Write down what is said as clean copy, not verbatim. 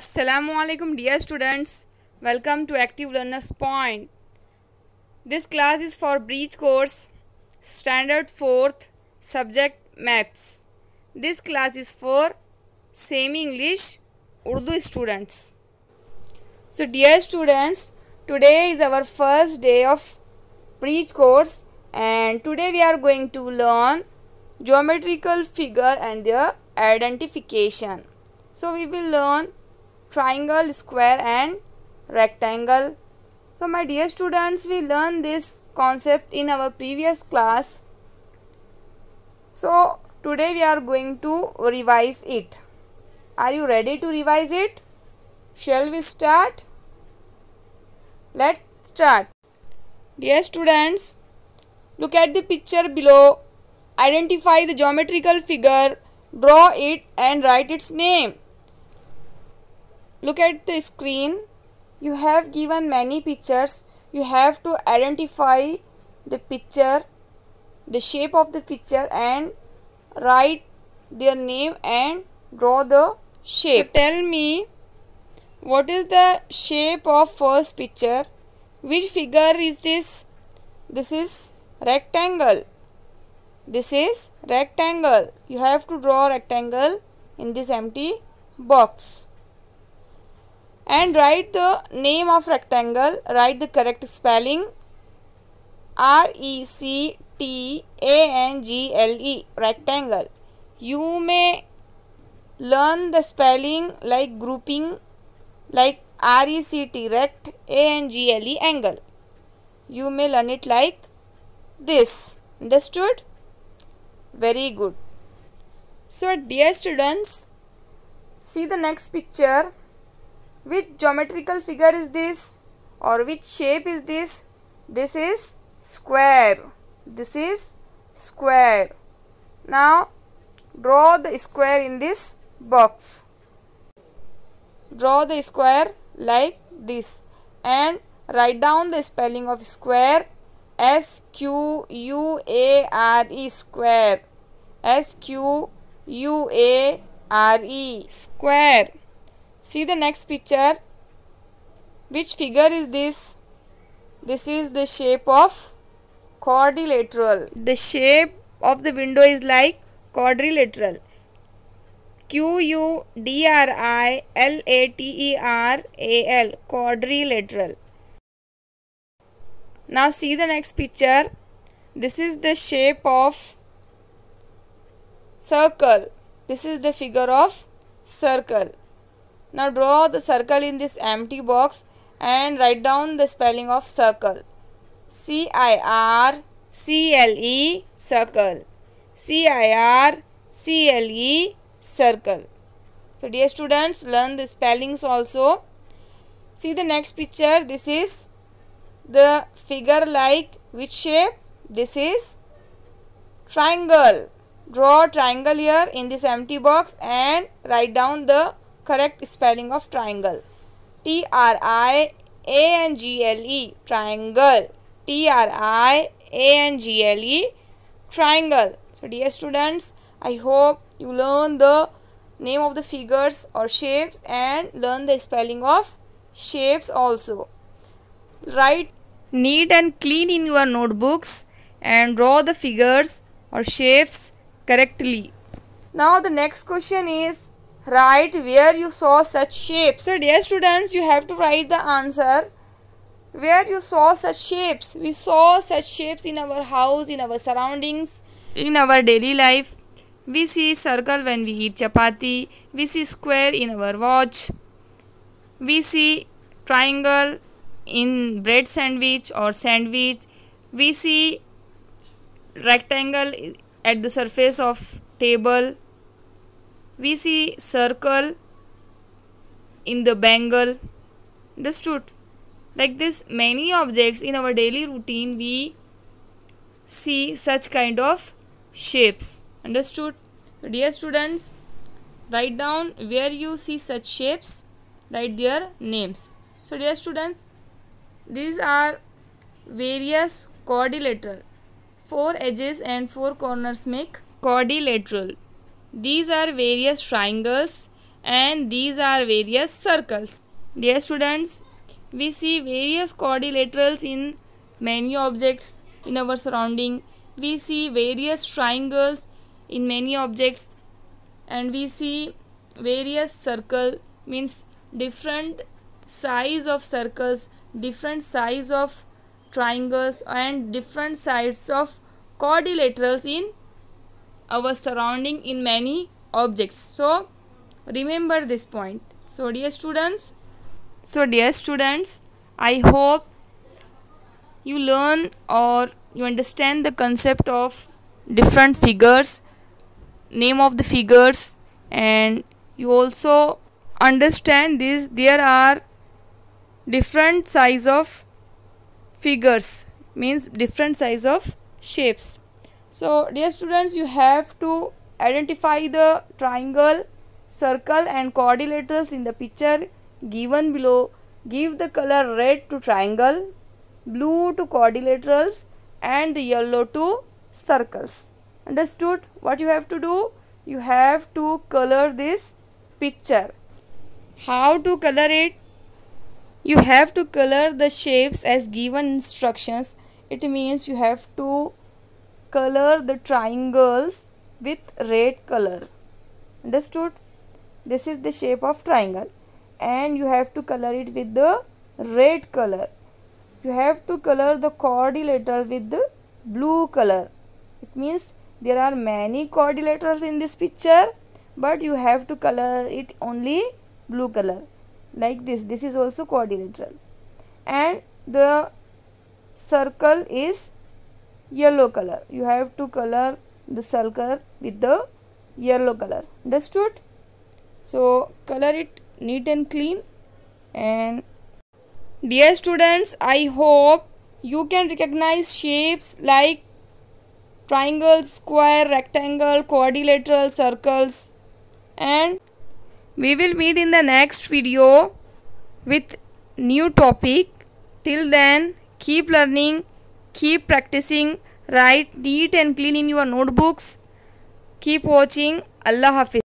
Assalamualaikum dear students, welcome to Active Learners Point. This class is for Breach course, Standard 4th, Subject Maths. This class is for Semi-English Urdu students. So dear students, today is our first day of Breach course and today we are going to learn geometrical figure and their identification. So we will learn triangle, square and rectangle. So my dear students, we learned this concept in our previous class. So today we are going to revise it. Are you ready to revise it? Shall we start? Let's start. Dear students, look at the picture below. Identify the geometrical figure, draw it and write its name. Look at the screen. You have given many pictures. You have to identify the picture, the shape of the picture and write their name and draw the shape. So tell me, what is the shape of first picture? Which figure is this? This is rectangle. This is rectangle. You have to draw rectangle in this empty box. And write the name of rectangle. Write the correct spelling. rectangle. Rectangle. You may learn the spelling like grouping, like rect, angle, angle. You may learn it like this. Understood? Very good. So dear students, see the next picture. Which geometrical figure is this? Or which shape is this? This is square. This is square. Now draw the square in this box. Draw the square like this and write down the spelling of square. S-Q-U-A-R-E, square. S-Q-U-A-R-E, square. See the next picture. Which figure is this? This is the shape of quadrilateral. The shape of the window is like quadrilateral. Q-U-D-R-I-L-A-T-E-R-A-L, quadrilateral. Now see the next picture. This is the shape of circle. This is the figure of circle. Now draw the circle in this empty box and write down the spelling of circle. C-I-R-C-L-E, circle. C-I-R-C-L-E, circle. So dear students, learn the spellings also. See the next picture. This is the figure like which shape? This is triangle. Draw triangle here in this empty box and write down the correct spelling of triangle. T-R-I-A-N-G-L-E, triangle. T-R-I-A-N-G-L-E, triangle. So dear students, I hope you learn the name of the figures or shapes and learn the spelling of shapes also. Write neat and clean in your notebooks and draw the figures or shapes correctly. Now the next question is, write where you saw such shapes. So dear students, you have to write the answer where you saw such shapes. We saw such shapes in our house, in our surroundings, in our daily life. We see circle when we eat chapati. We see square in our watch. We see triangle in bread sandwich or sandwich. We see rectangle at the surface of table. We see circle in the bangle. Understood? Like this, many objects in our daily routine we see such kind of shapes. Understood? So dear students, write down where you see such shapes. Write their names. So dear students, these are various quadrilateral. 4 edges and 4 corners make quadrilateral. These are various triangles and these are various circles. Dear students, we see various quadrilaterals in many objects in our surrounding. We see various triangles in many objects, and we see various circle, means different size of circles, different size of triangles, and different sides of quadrilaterals in our surrounding in many objects. So remember this point. So dear students, I hope you learn or you understand the concept of different figures, name of the figures, and you also understand this there are different size of figures, means different size of shapes. So dear students, you have to identify the triangle, circle and quadrilaterals in the picture given below. Give the color red to triangle, blue to quadrilaterals and the yellow to circles. Understood? What you have to do? You have to color this picture. How to color it? You have to color the shapes as given instructions. It means you have to color the triangles with red color. Understood? This is the shape of triangle and you have to color it with the red color. You have to color the quadrilateral with the blue color. It means there are many quadrilaterals in this picture, but you have to color it only blue color. Like this is also quadrilateral, and the circle is yellow color. You have to color the circle with the yellow color. Understood? So color it neat and clean. And dear students, I hope you can recognize shapes like triangle, square, rectangle, quadrilateral, circles, and we will meet in the next video with new topic. Till then, keep learning, keep practicing, write neat and clean in your notebooks. Keep watching. Allah Hafiz.